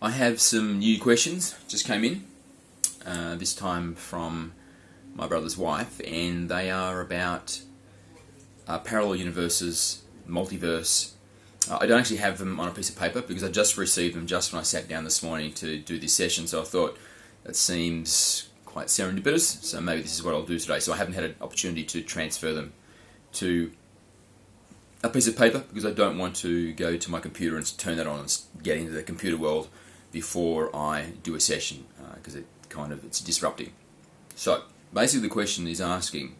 I have some new questions just came in, this time from my brother's wife, and they are about parallel universes, multiverse. I don't actually have them on a piece of paper because I just received them just when I sat down this morning to do this session, so I thought that seems quite serendipitous, so maybe this is what I'll do today. So I haven't had an opportunity to transfer them to a piece of paper because I don't want to go to my computer and turn that on and get into the computer world before I do a session, because it's disrupting. So basically the question is asking,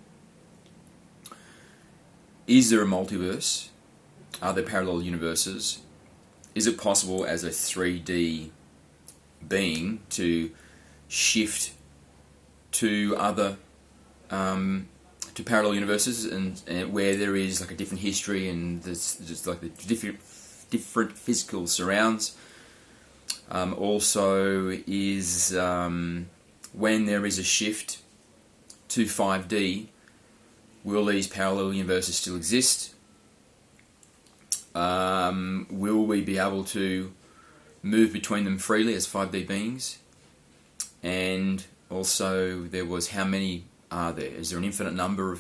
is there a multiverse? Are there parallel universes? Is it possible as a 3D being to shift to other to parallel universes and where there is like a different history and there's just like the different physical surrounds? Also, is when there is a shift to 5D, will these parallel universes still exist? Will we be able to move between them freely as 5D beings? And also, there was, how many are there? Is there an infinite number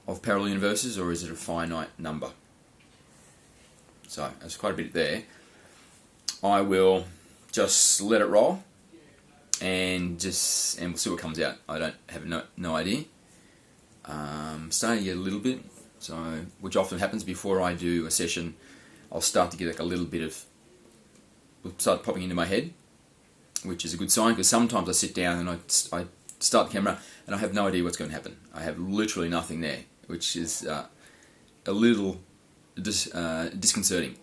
of parallel universes, or is it a finite number? So, there's quite a bit there. I will just let it roll and we'll see what comes out. I don't have no idea. Starting to get a little bit, so which often happens before I do a session. I'll start to get like a little bit of, will start popping into my head, which is a good sign, because sometimes I sit down and I start the camera and I have no idea what's going to happen. I have literally nothing there, which is a little disconcerting.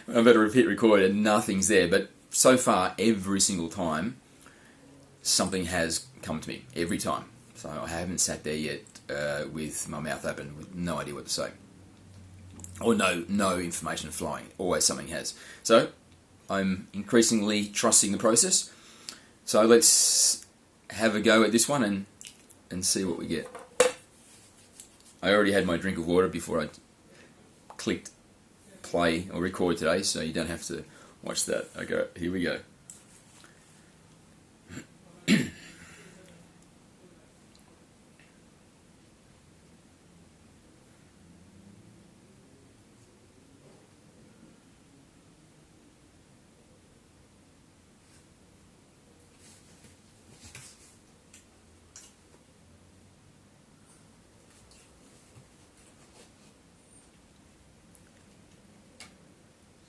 I'm about to hit record and nothing's there, but so far every single time something has come to me, every time. So I haven't sat there yet with my mouth open with no idea what to say, or no information flowing. Always something has. So I'm increasingly trusting the process. So let's have a go at this one and see what we get. I already had my drink of water before I clicked play or record today, so you don't have to watch that. Okay, here we go.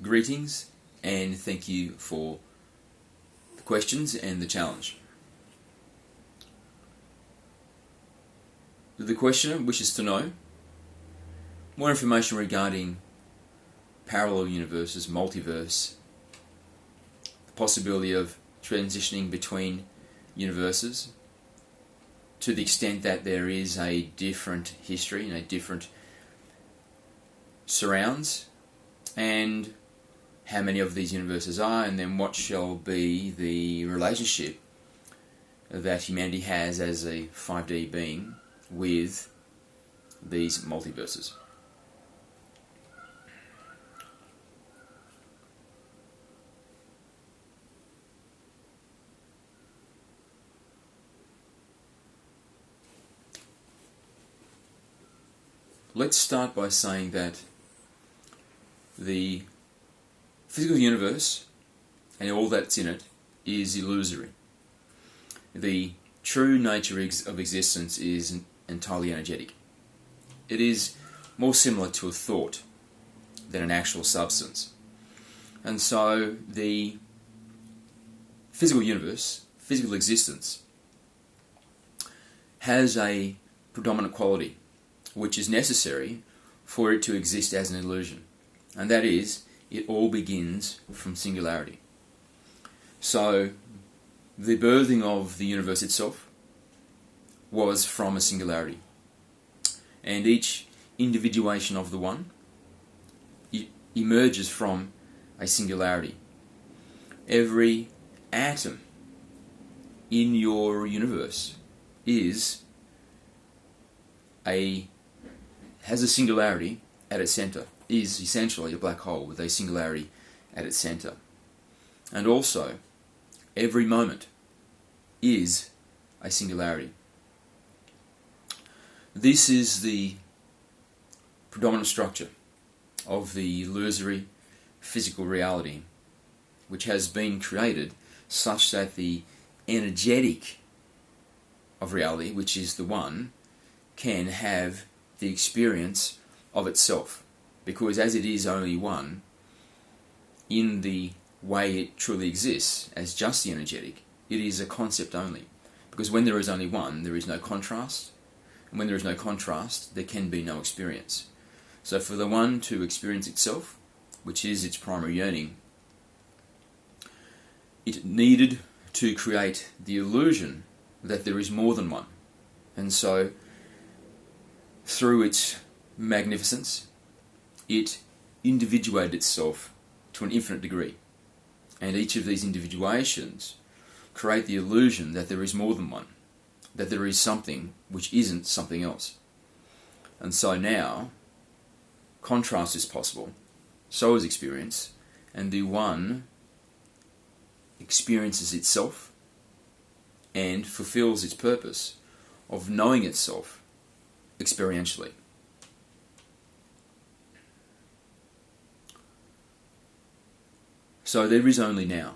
Greetings, and thank you for the questions and the challenge. The questioner wishes to know more information regarding parallel universes, multiverse, the possibility of transitioning between universes, to the extent that there is a different history and a different surrounds, and how many of these universes are, and then what shall be the relationship that humanity has as a 5D being with these multiverses. Let's start by saying that the physical universe and all that's in it is illusory. The true nature of existence is entirely energetic. It is more similar to a thought than an actual substance. And so the physical universe, physical existence, has a predominant quality which is necessary for it to exist as an illusion. And that is, it all begins from singularity. So, the birthing of the universe itself was from a singularity. And each individuation of the one emerges from a singularity. Every atom in your universe has a singularity at its center, is essentially a black hole with a singularity at its center. And also, every moment is a singularity. This is the predominant structure of the illusory physical reality, which has been created such that the energetic of reality, which is the one, can have the experience of itself. Because as it is only one, in the way it truly exists, as just the energetic, it is a concept only. Because when there is only one, there is no contrast. And when there is no contrast, there can be no experience. So for the one to experience itself, which is its primary yearning, it needed to create the illusion that there is more than one. And so, through its magnificence, it individuated itself to an infinite degree. And each of these individuations create the illusion that there is more than one, that there is something which isn't something else. And so now, contrast is possible, so is experience, and the one experiences itself and fulfills its purpose of knowing itself experientially. So there is only now.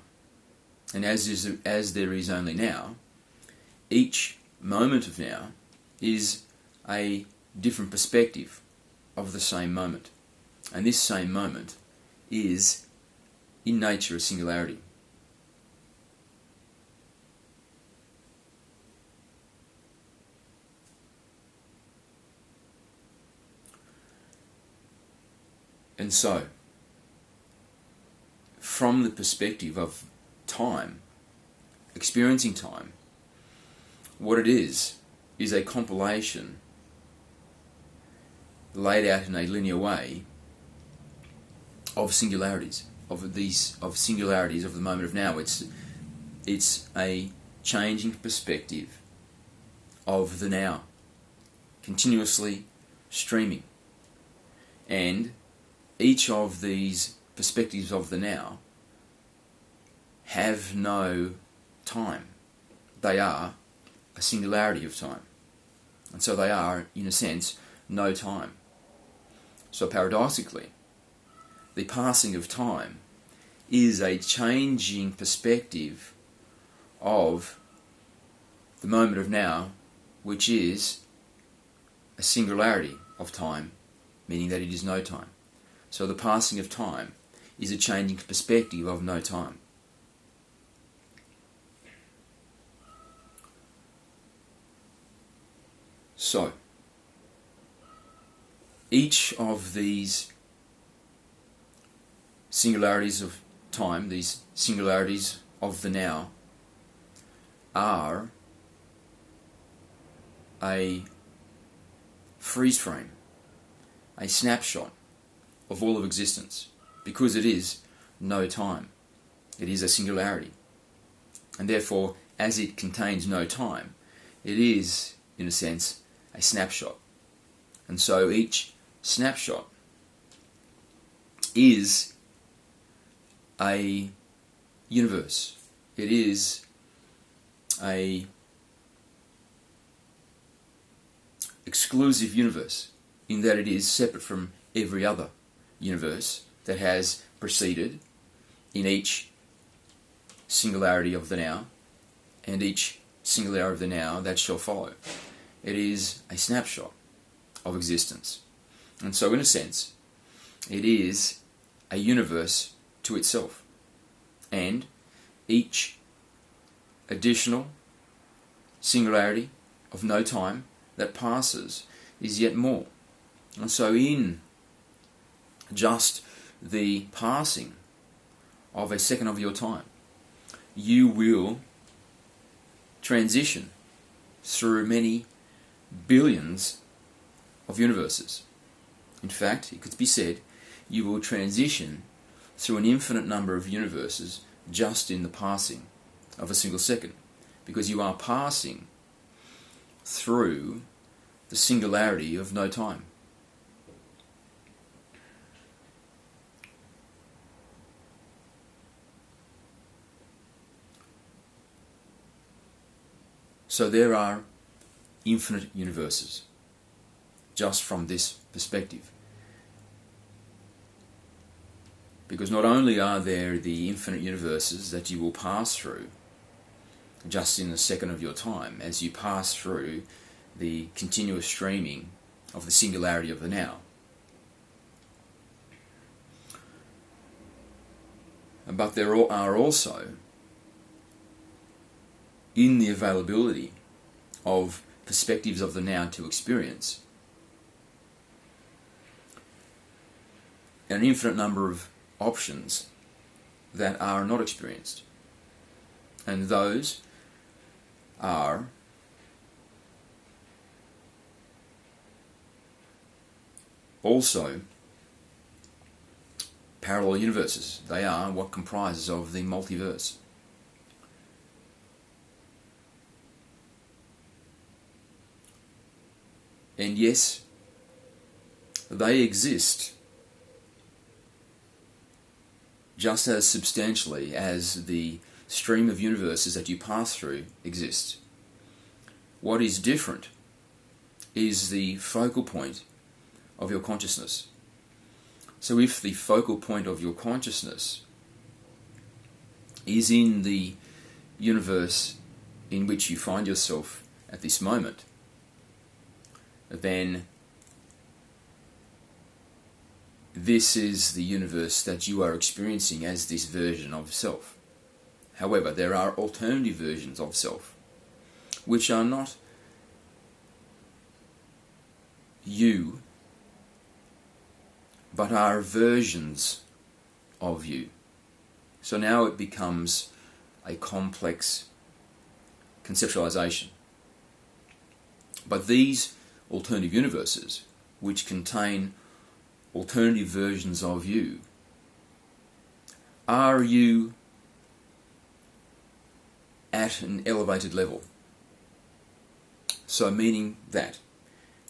And as there is only now, each moment of now is a different perspective of the same moment. And this same moment is, in nature, a singularity. And so, from the perspective of time, experiencing time, what it is a compilation laid out in a linear way of singularities, of singularities of the moment of now. It's a changing perspective of the now, continuously streaming. And each of these perspectives of the now have no time. They are a singularity of time. And so they are, in a sense, no time. So paradoxically, the passing of time is a changing perspective of the moment of now, which is a singularity of time, meaning that it is no time. So the passing of time is a changing perspective of no time. So, each of these singularities of time, these singularities of the now, are a freeze frame, a snapshot of all of existence, because it is no time. It is a singularity. And therefore, as it contains no time, it is, in a sense, a snapshot. And so each snapshot is a universe. It is a exclusive universe, in that it is separate from every other universe that has preceded in each singularity of the now, and each singularity of the now that shall follow. It is a snapshot of existence. And so, in a sense, it is a universe to itself. And each additional singularity of no time that passes is yet more. And so in just the passing of a second of your time, you will transition through many billions of universes. In fact, it could be said, you will transition through an infinite number of universes just in the passing of a single second, because you are passing through the singularity of no time. So there are infinite universes, just from this perspective. Because not only are there the infinite universes that you will pass through just in a second of your time, as you pass through the continuous streaming of the singularity of the now, but there are also, in the availability of perspectives of the now to experience, an infinite number of options that are not experienced. And those are also parallel universes. They are what comprises of the multiverse. And yes, they exist just as substantially as the stream of universes that you pass through exists. What is different is the focal point of your consciousness. So if the focal point of your consciousness is in the universe in which you find yourself at this moment, then this is the universe that you are experiencing as this version of self. However, there are alternative versions of self, which are not you, but are versions of you. So now it becomes a complex conceptualization. But these alternative universes, which contain alternative versions of you, are you at an elevated level? So meaning that,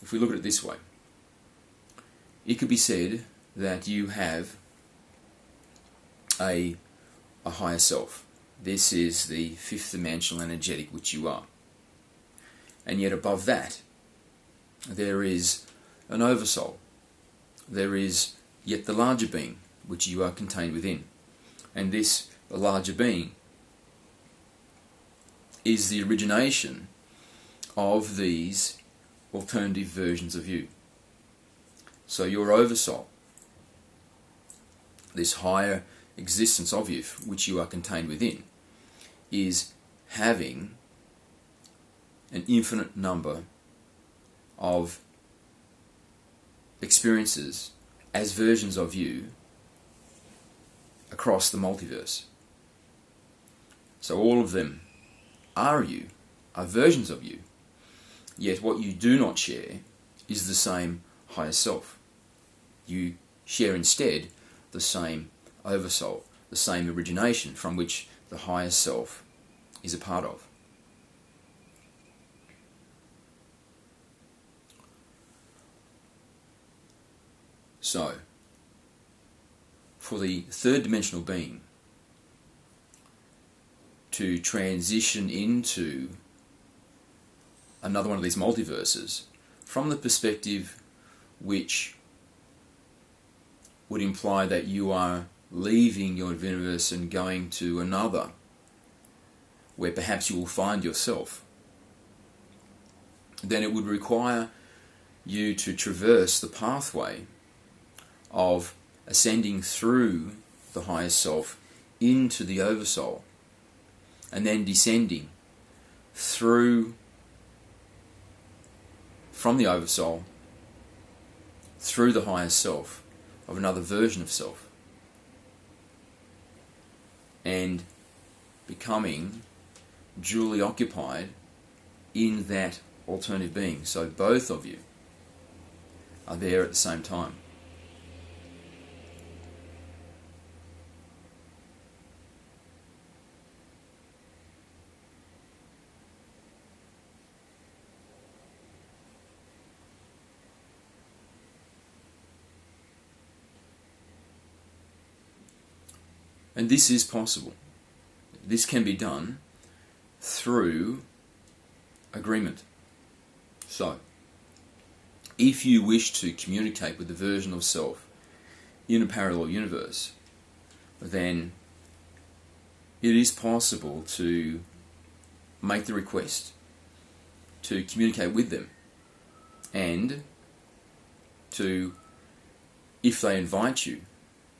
if we look at it this way, it could be said that you have a higher self. This is the fifth dimensional energetic which you are. And yet above that, there is an oversoul. There is yet the larger being, which you are contained within. And this, the larger being, is the origination of these alternative versions of you. So your oversoul, this higher existence of you, which you are contained within, is having an infinite number of experiences as versions of you across the multiverse. So all of them are you, are versions of you, yet what you do not share is the same higher self. You share instead the same oversoul, the same origination from which the higher self is a part of. So, for the third dimensional being to transition into another one of these multiverses, from the perspective which would imply that you are leaving your universe and going to another, where perhaps you will find yourself, then it would require you to traverse the pathway of ascending through the higher self into the oversoul, and then descending through from the oversoul through the higher self of another version of self, and becoming duly occupied in that alternative being. So both of you are there at the same time. And this is possible. This can be done through agreement. So, if you wish to communicate with the version of self in a parallel universe, then it is possible to make the request to communicate with them, and to, if they invite you,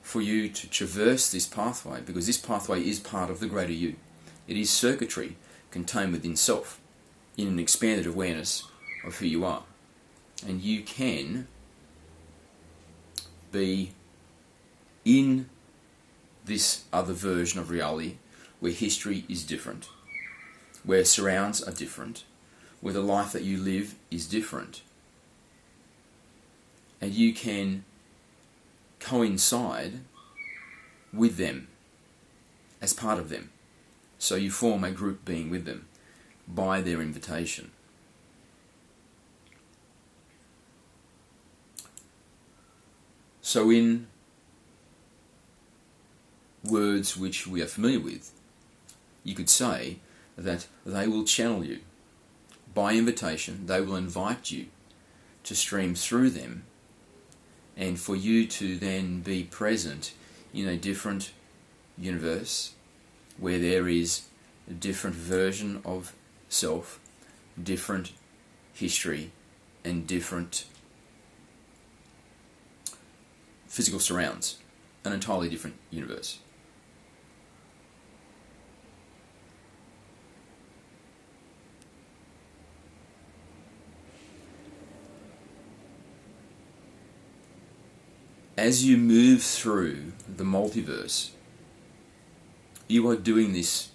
for you to traverse this pathway, because this pathway is part of the greater you. It is circuitry contained within self, in an expanded awareness of who you are. And you can be in this other version of reality where history is different, where surrounds are different, where the life that you live is different. And you can coincide with them as part of them. So you form a group being with them by their invitation. So in words which we are familiar with, you could say that they will channel you. By invitation, they will invite you to stream through them, and for you to then be present in a different universe where there is a different version of self, different history, and different physical surrounds, an entirely different universe. As you move through the multiverse, you are doing this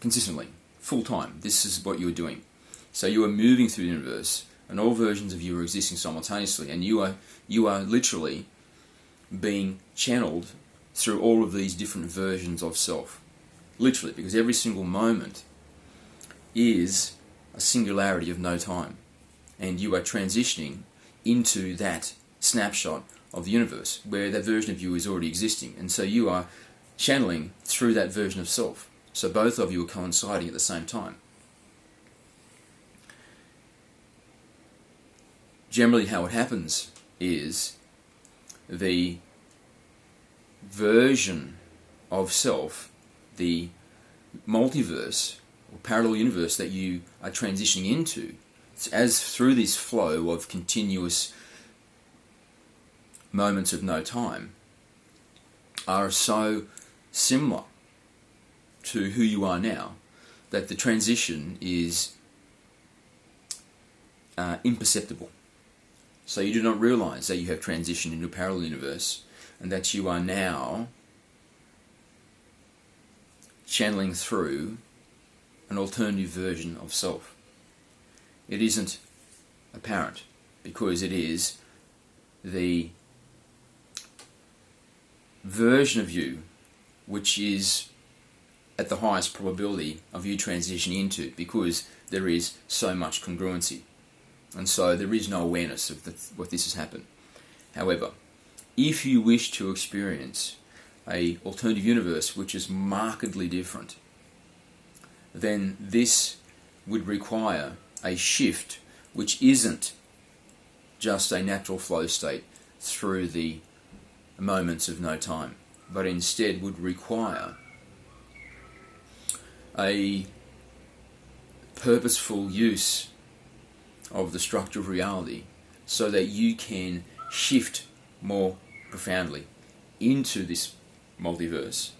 consistently, full time. This is what you're doing. So you are moving through the universe, and all versions of you are existing simultaneously, and you are literally being channeled through all of these different versions of self. Literally, because every single moment is a singularity of no time, and you are transitioning into that snapshot of the universe where that version of you is already existing, and so you are channeling through that version of self. So both of you are coinciding at the same time. Generally how it happens is the version of self, the multiverse or parallel universe that you are transitioning into, as through this flow of continuous moments of no time, are so similar to who you are now that the transition is imperceptible. So you do not realize that you have transitioned into a parallel universe and that you are now channeling through an alternative version of self. It isn't apparent because it is the version of you which is at the highest probability of you transitioning into, because there is so much congruency, and so there is no awareness of what this has happened. However, if you wish to experience a alternative universe which is markedly different, then this would require a shift which isn't just a natural flow state through the moments of no time, but instead would require a purposeful use of the structure of reality so that you can shift more profoundly into this multiverse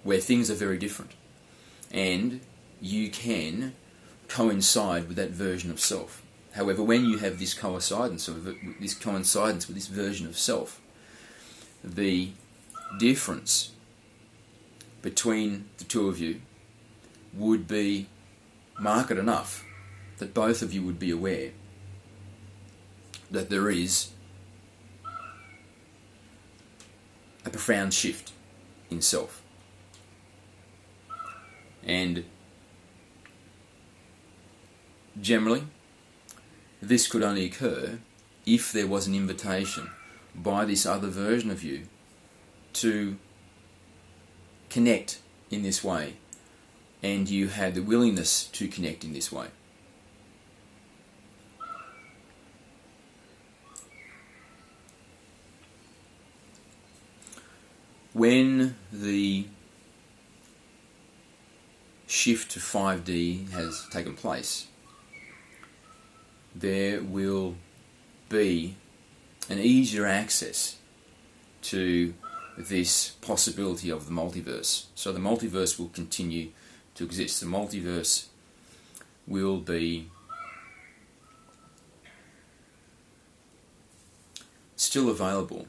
where things are very different, and you can coincide with that version of self. However, when you have this coincidence with this version of self, the difference between the two of you would be marked enough that both of you would be aware that there is a profound shift in self. And generally, this could only occur if there was an invitation by this other version of you to connect in this way and you have the willingness to connect in this way. When the shift to 5D has taken place, there will be an easier access to this possibility of the multiverse. So the multiverse will continue to exist. The multiverse will be still available,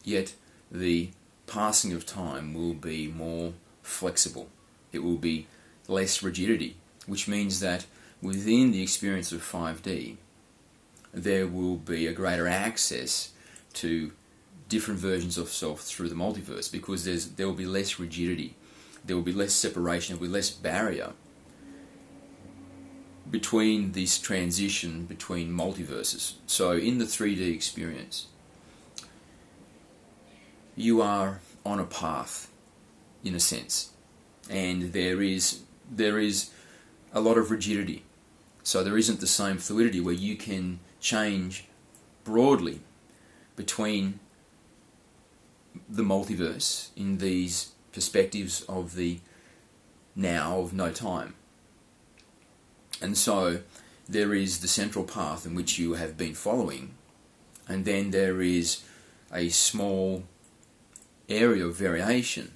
yet the passing of time will be more flexible. It will be less rigidity, which means that within the experience of 5D, there will be a greater access to different versions of self through the multiverse, because there will be less rigidity, there will be less separation, there will be less barrier between this transition between multiverses. So in the 3D experience, you are on a path, in a sense, and there is a lot of rigidity. So there isn't the same fluidity where you can change broadly between the multiverse in these perspectives of the now, of no time. And so there is the central path in which you have been following, and then there is a small area of variation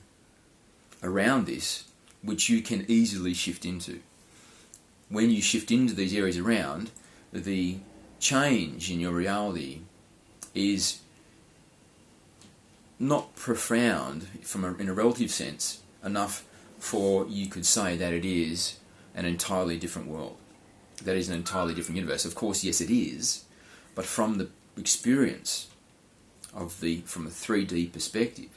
around this which you can easily shift into. When you shift into these areas around, the change in your reality is not profound in a relative sense enough for you could say that it is an entirely different world. That is an entirely different universe. Of course, yes, it is, but from the experience of from a 3D perspective,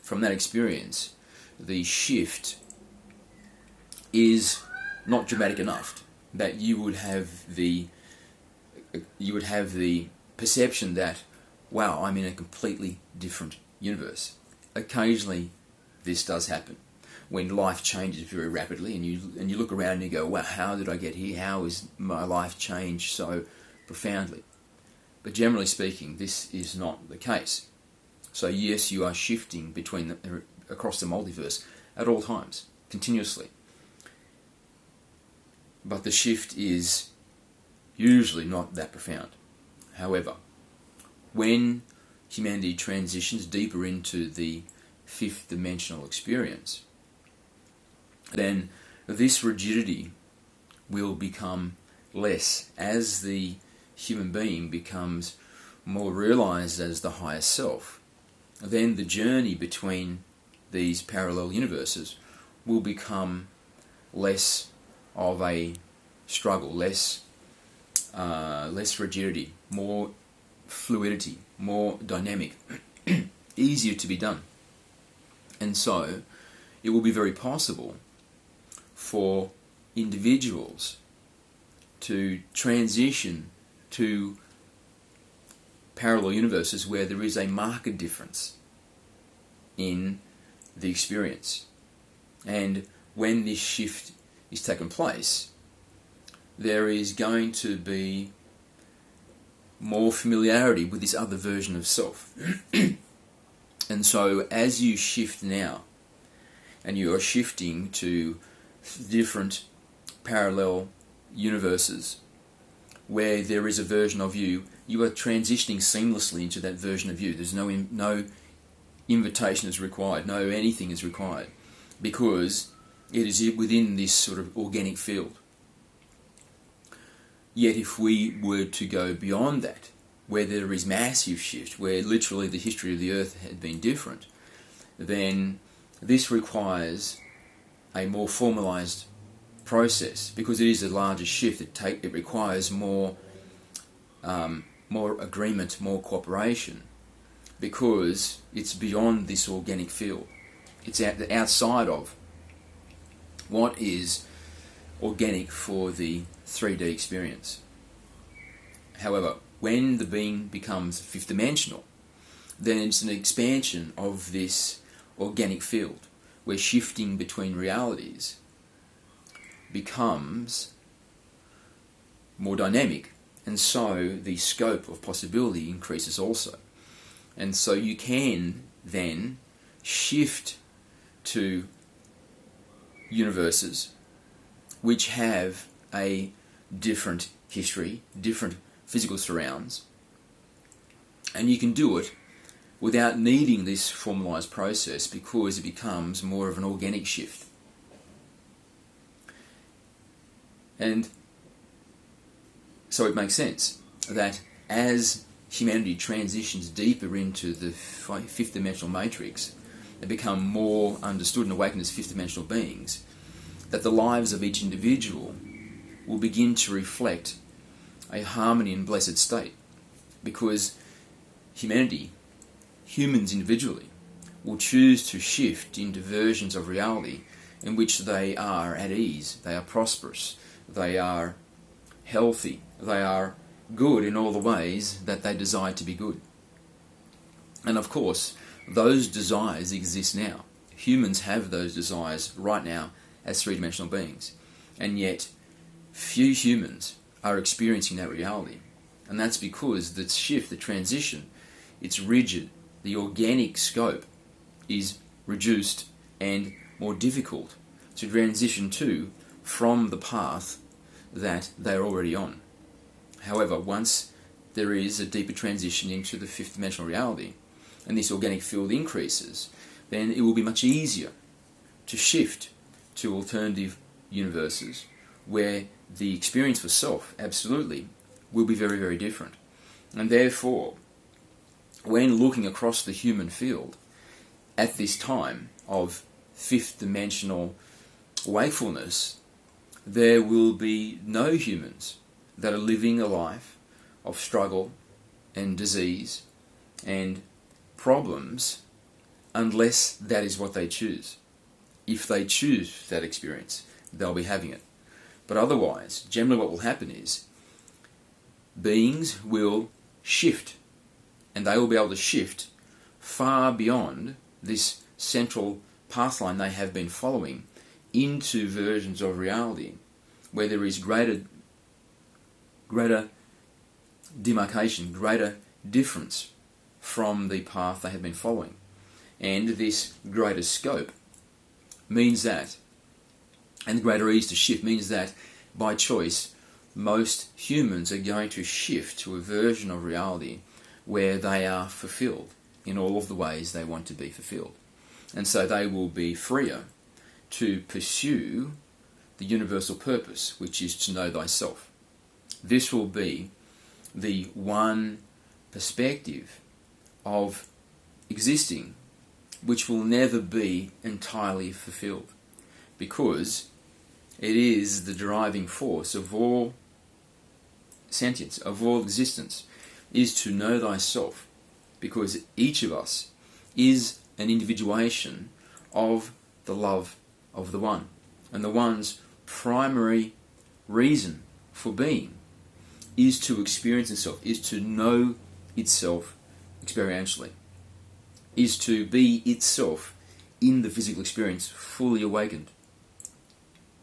from that experience, the shift is not dramatic enough that you would have the perception that, wow, I'm in a completely different universe. Occasionally this does happen when life changes very rapidly, and you look around and you go, wow, how did I get here? How has my life changed so profoundly? But generally speaking, this is not the case. So yes, you are shifting across the multiverse at all times, continuously. But the shift is usually not that profound. However, when humanity transitions deeper into the fifth dimensional experience, then this rigidity will become less as the human being becomes more realized as the higher self. Then the journey between these parallel universes will become less of a struggle, less rigidity, more fluidity, more dynamic, easier to be done. And so it will be very possible for individuals to transition to parallel universes where there is a marked difference in the experience. And when this shift is taking place, there is going to be more familiarity with this other version of self. And so as you shift now, and you are shifting to different parallel universes where there is a version of you, you are transitioning seamlessly into that version of you. There's no invitation is required, no anything is required, because it is within this sort of organic field. Yet if we were to go beyond that, where there is massive shift, where literally the history of the earth had been different, then this requires a more formalized process, because it is a larger shift. It requires more agreement, more cooperation, because it's beyond this organic field. It's outside of what is organic for the 3D experience. However, when the being becomes fifth dimensional, then it's an expansion of this organic field. We're shifting between realities becomes more dynamic, and so the scope of possibility increases also. And so you can then shift to universes which have a different history, different physical surrounds, and you can do it without needing this formalized process because it becomes more of an organic shift. And so it makes sense that as humanity transitions deeper into the fifth dimensional matrix, they become more understood and awakened as fifth dimensional beings, that the lives of each individual will begin to reflect a harmony and blessed state, because humans individually, will choose to shift into versions of reality in which they are at ease, they are prosperous, they are healthy, they are good in all the ways that they desire to be good. And of course, those desires exist now. Humans have those desires right now as three-dimensional beings. And yet, few humans are experiencing that reality. And that's because the shift, the transition, it's rigid. The organic scope is reduced and more difficult to transition to from the path that they're already on. However, once there is a deeper transition into the fifth dimensional reality, and this organic field increases, then it will be much easier to shift to alternative universes where the experience for self, absolutely, will be very, very different. And therefore, when looking across the human field at this time of fifth dimensional wakefulness, there will be no humans that are living a life of struggle and disease and problems unless that is what they choose. If they choose that experience, they'll be having it. But otherwise, generally what will happen is beings will shift, and they will be able to shift far beyond this central pathline they have been following into versions of reality where there is greater demarcation, greater difference from the path they have been following. And this greater scope means that, and greater ease to shift means that, by choice, most humans are going to shift to a version of reality where they are fulfilled in all of the ways they want to be fulfilled. And so they will be freer to pursue the universal purpose, which is to know thyself. This will be the one perspective of existing which will never be entirely fulfilled, because it is the driving force of all sentience, of all existence, is to know thyself, because each of us is an individuation of the love of the One. And the One's primary reason for being is to experience itself, is to know itself experientially, is to be itself in the physical experience, fully awakened.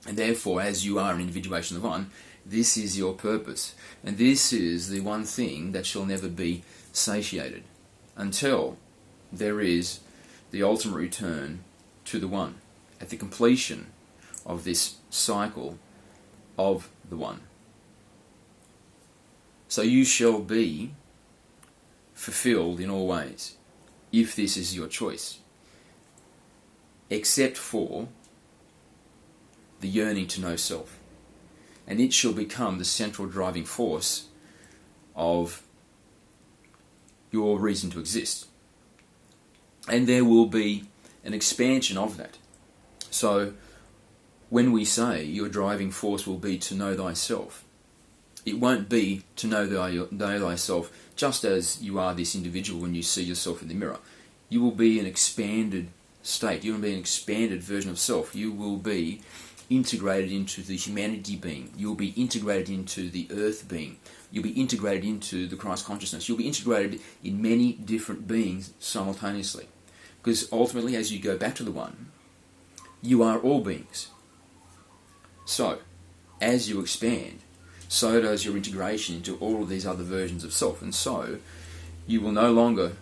And therefore, as you are an individuation of One, this is your purpose. And this is the one thing that shall never be satiated until there is the ultimate return to the One, at the completion of this cycle of the One. So you shall be fulfilled in all ways, if this is your choice, except for the yearning to know self. And it shall become the central driving force of your reason to exist. And there will be an expansion of that. So when we say your driving force will be to know thyself, it won't be to know thyself just as you are this individual when you see yourself in the mirror. You will be an expanded state. You will be an expanded version of self. You will be integrated into the humanity being. You'll be integrated into the earth being. You'll be integrated into the Christ consciousness. You'll be integrated in many different beings simultaneously. Because ultimately, as you go back to the One, you are all beings. So, as you expand, so does your integration into all of these other versions of self. And so, you will no longer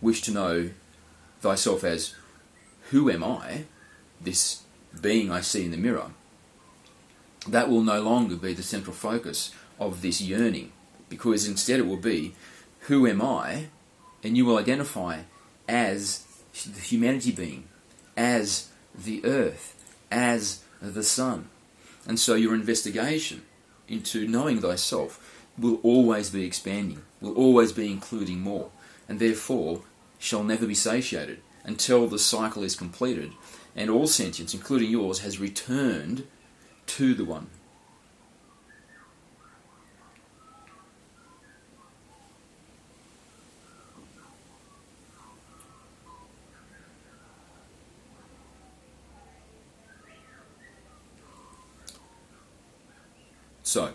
wish to know thyself as, who am I, this being I see in the mirror. That will no longer be the central focus of this yearning, because instead it will be, who am I? And you will identify as the humanity being, as the earth, as the sun. And so your investigation into knowing thyself will always be expanding, will always be including more, and therefore shall never be satiated until the cycle is completed and all sentience, including yours, has returned to the One. So,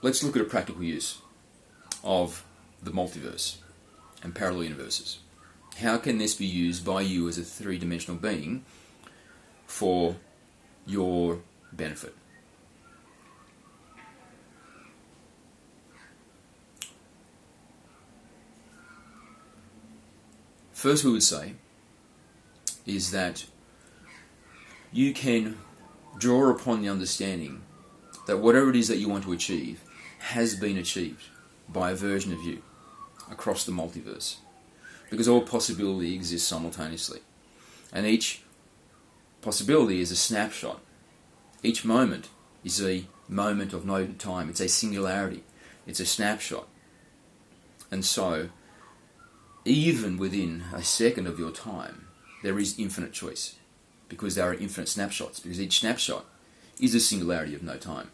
let's look at a practical use of the multiverse and parallel universes. How can this be used by you as a three-dimensional being for your benefit? First, we would say is that you can draw upon the understanding that whatever it is that you want to achieve has been achieved by a version of you across the multiverse, because all possibility exists simultaneously, and each possibility is a snapshot. Each moment is a moment of no time. It's a singularity. It's a snapshot. And so, even within a second of your time, there is infinite choice, because there are infinite snapshots, because each snapshot is a singularity of no time.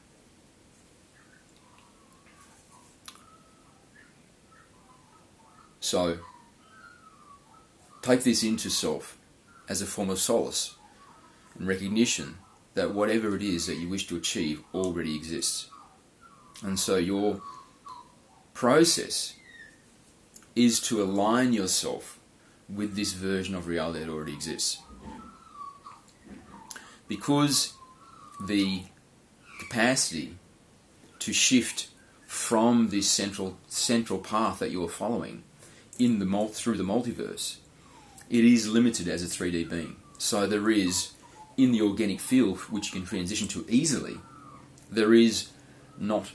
So, take this into self as a form of solace and recognition that whatever it is that you wish to achieve already exists. And so your process is to align yourself with this version of reality that already exists. Because the capacity to shift from this central path that you're following in the through the multiverse, it is limited as a 3D being. So there is, in the organic field, which you can transition to easily, there is not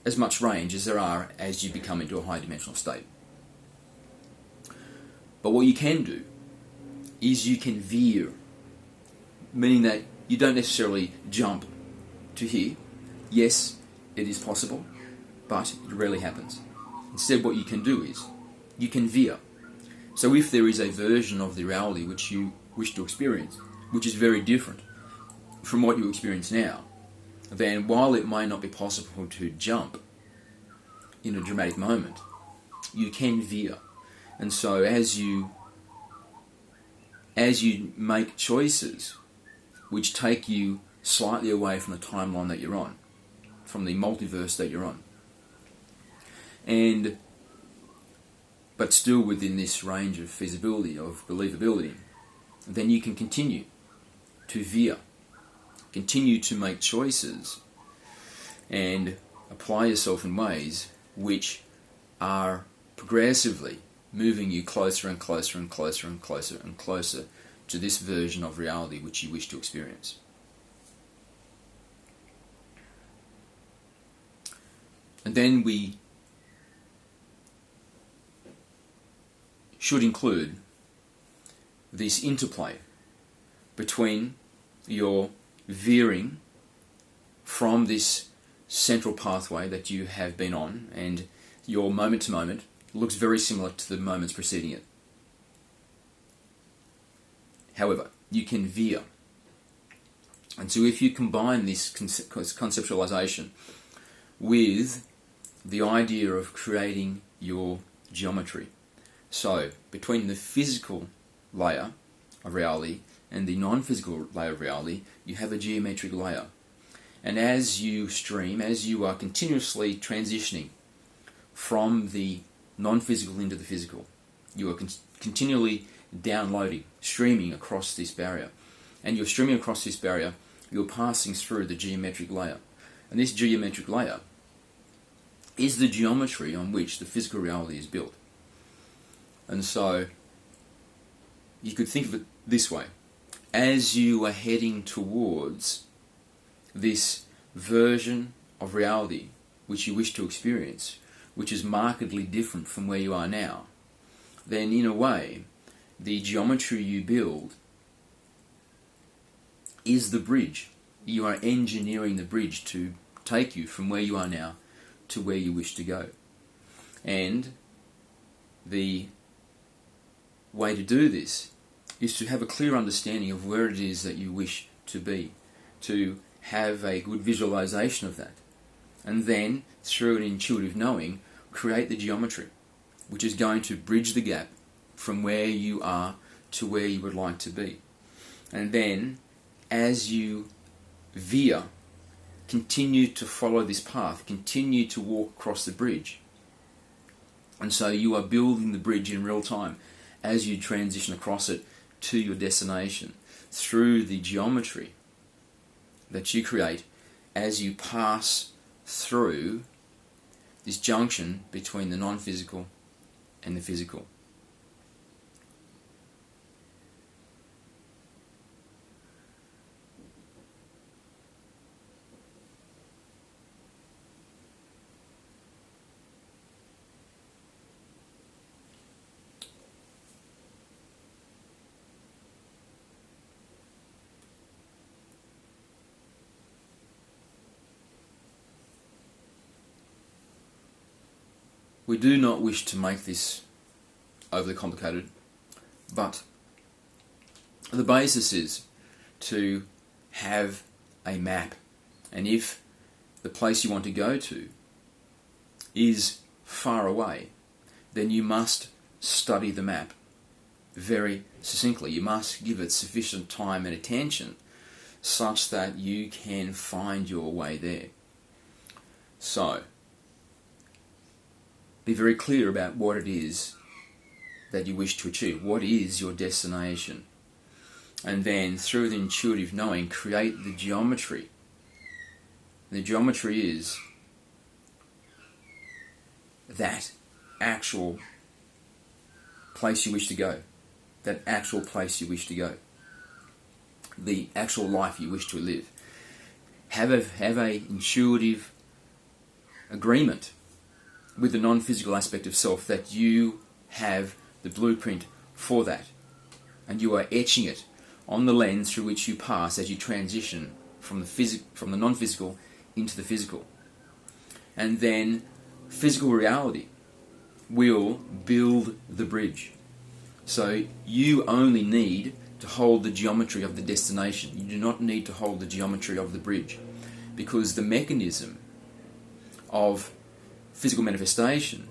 as much range as there are as you become into a high dimensional state. But what you can do is you can veer, meaning that you don't necessarily jump to here. Yes, it is possible, but it rarely happens. Instead, what you can do is you can veer. So if there is a version of the reality which you wish to experience, which is very different from what you experience now, then while it may not be possible to jump in a dramatic moment, you can veer. And so as you make choices which take you slightly away from the timeline that you're on, from the multiverse that you're on, but still within this range of feasibility, of believability, then you can continue to veer, continue to make choices, and apply yourself in ways which are progressively moving you closer and closer and closer and closer and closer to this version of reality which you wish to experience. And then we should include this interplay between your veering from this central pathway that you have been on, and your moment to moment looks very similar to the moments preceding it. However, you can veer. And so if you combine this conceptualization with the idea of creating your geometry, so between the physical layer of reality and the non-physical layer of reality, you have a geometric layer. And as you stream, as you are continuously transitioning from the non-physical into the physical. You are continually downloading, streaming across this barrier. And you're streaming across this barrier, you're passing through the geometric layer. And this geometric layer is the geometry on which the physical reality is built. And so you could think of it this way. As you are heading towards this version of reality which you wish to experience, which is markedly different from where you are now, then in a way, the geometry you build is the bridge. You are engineering the bridge to take you from where you are now to where you wish to go. And the way to do this is to have a clear understanding of where it is that you wish to be, to have a good visualization of that, and then through an intuitive knowing create the geometry which is going to bridge the gap from where you are to where you would like to be. And then as you veer, continue to follow this path, continue to walk across the bridge. And so you are building the bridge in real time as you transition across it to your destination through the geometry that you create as you pass through this junction between the non-physical and the physical. We do not wish to make this overly complicated, but the basis is to have a map. And if the place you want to go to is far away, then you must study the map very succinctly. You must give it sufficient time and attention such that you can find your way there. So, be very clear about what it is that you wish to achieve. What is your destination? And then, through the intuitive knowing, create the geometry. The geometry is that actual place you wish to go. That actual place you wish to go. The actual life you wish to live. Have a intuitive agreement with the non-physical aspect of self that you have the blueprint for that, and you are etching it on the lens through which you pass as you transition from the non-physical into the physical. And then physical reality will build the bridge. So you only need to hold the geometry of the destination. You do not need to hold the geometry of the bridge, because the mechanism of physical manifestation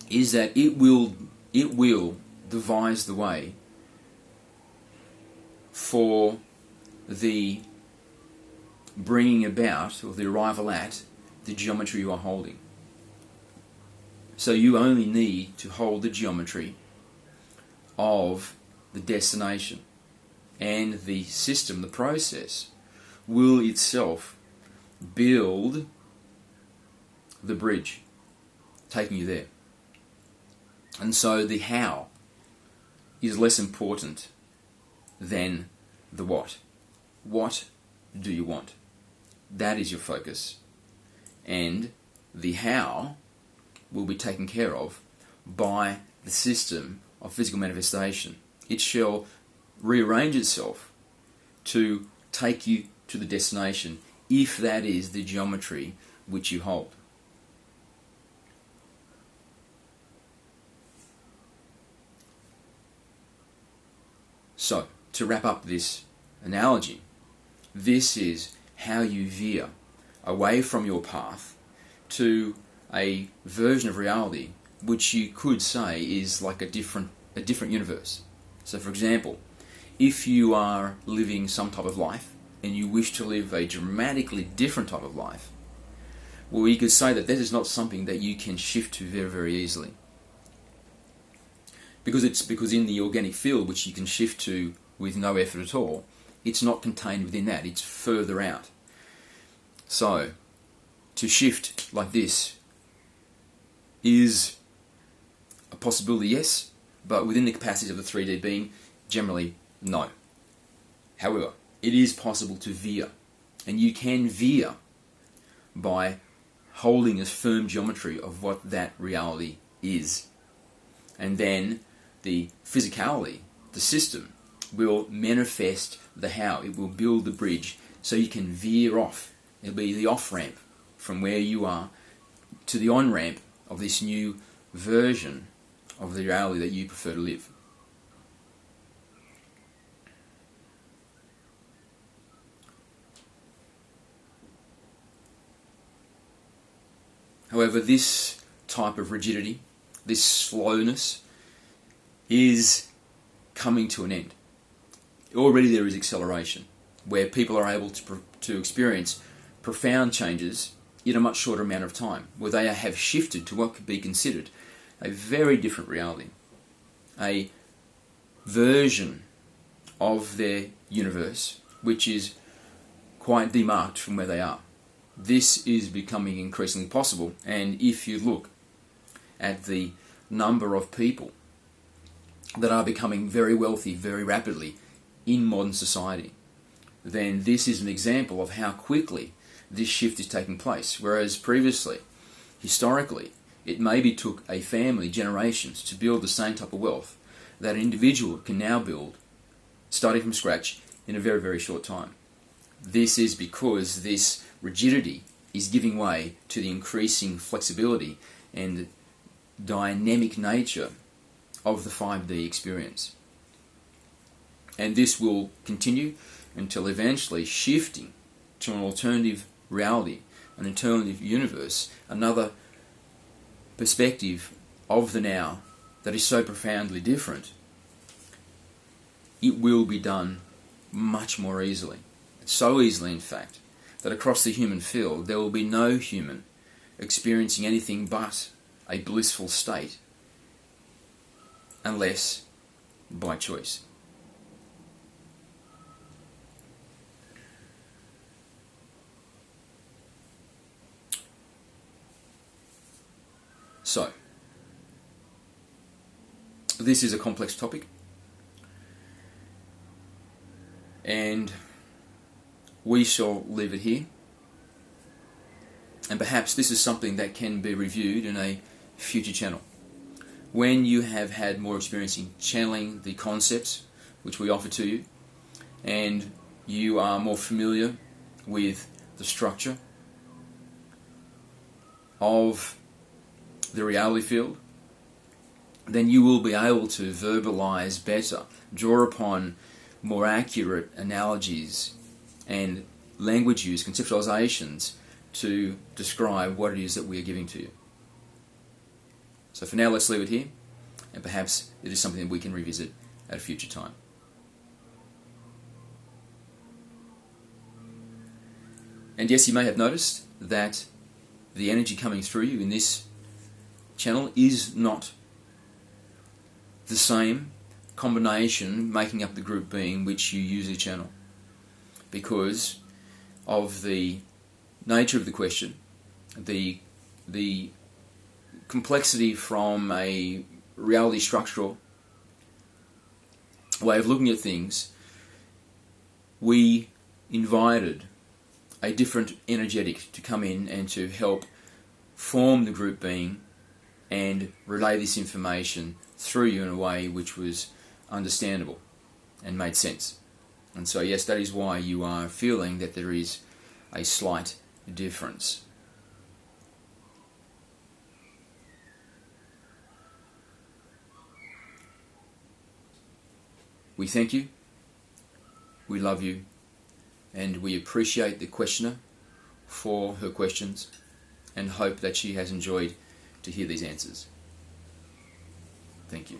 is that it will devise the way for the bringing about, or the arrival at, the geometry you are holding. So you only need to hold the geometry of the destination, and the system, the process, will itself build the bridge, taking you there. And so the how is less important than the what. What do you want? That is your focus. And the how will be taken care of by the system of physical manifestation. It shall rearrange itself to take you to the destination, if that is the geometry which you hold. So, to wrap up this analogy, this is how you veer away from your path to a version of reality which you could say is like a different universe. So, for example, if you are living some type of life and you wish to live a dramatically different type of life, Well, you could say that that is not something that you can shift to very, very easily. Because in the organic field, which you can shift to with no effort at all, it's not contained within that, it's further out. So, to shift like this is a possibility, yes, but within the capacities of the 3D being, generally, no. However, it is possible to veer, and you can veer by holding a firm geometry of what that reality is. And then the physicality, the system, will manifest the how. It will build the bridge so you can veer off. It'll be the off-ramp from where you are to the on-ramp of this new version of the reality that you prefer to live. However, this type of rigidity, this slowness, is coming to an end. Already there is acceleration, where people are able to experience profound changes in a much shorter amount of time, where they have shifted to what could be considered a very different reality, a version of their universe which is quite demarked from where they are. This is becoming increasingly possible, and if you look at the number of people that are becoming very wealthy very rapidly in modern society, then this is an example of how quickly this shift is taking place. Whereas previously, historically, it maybe took a family generations to build the same type of wealth that an individual can now build, starting from scratch, in a very, very short time. This is because this rigidity is giving way to the increasing flexibility and dynamic nature of the 5D experience. And this will continue until eventually shifting to an alternative reality, an alternative universe, another perspective of the now that is so profoundly different. It will be done much more easily. So easily, in fact, that across the human field there will be no human experiencing anything but a blissful state, unless by choice. So, this is a complex topic, and we shall leave it here. And perhaps this is something that can be reviewed in a future channel, when you have had more experience in channeling the concepts which we offer to you, and you are more familiar with the structure of the reality field, then you will be able to verbalize better, draw upon more accurate analogies and language use, conceptualizations, to describe what it is that we are giving to you. So for now, let's leave it here, and perhaps it is something that we can revisit at a future time. And yes, you may have noticed that the energy coming through you in this channel is not the same combination making up the group being which you usually channel, because of the nature of the question, the complexity from a reality structural way of looking at things. We invited a different energetic to come in and to help form the group being and relay this information through you in a way which was understandable and made sense. And so yes, that is why you are feeling that there is a slight difference. We thank you, we love you, and we appreciate the questioner for her questions, and hope that she has enjoyed to hear these answers. Thank you.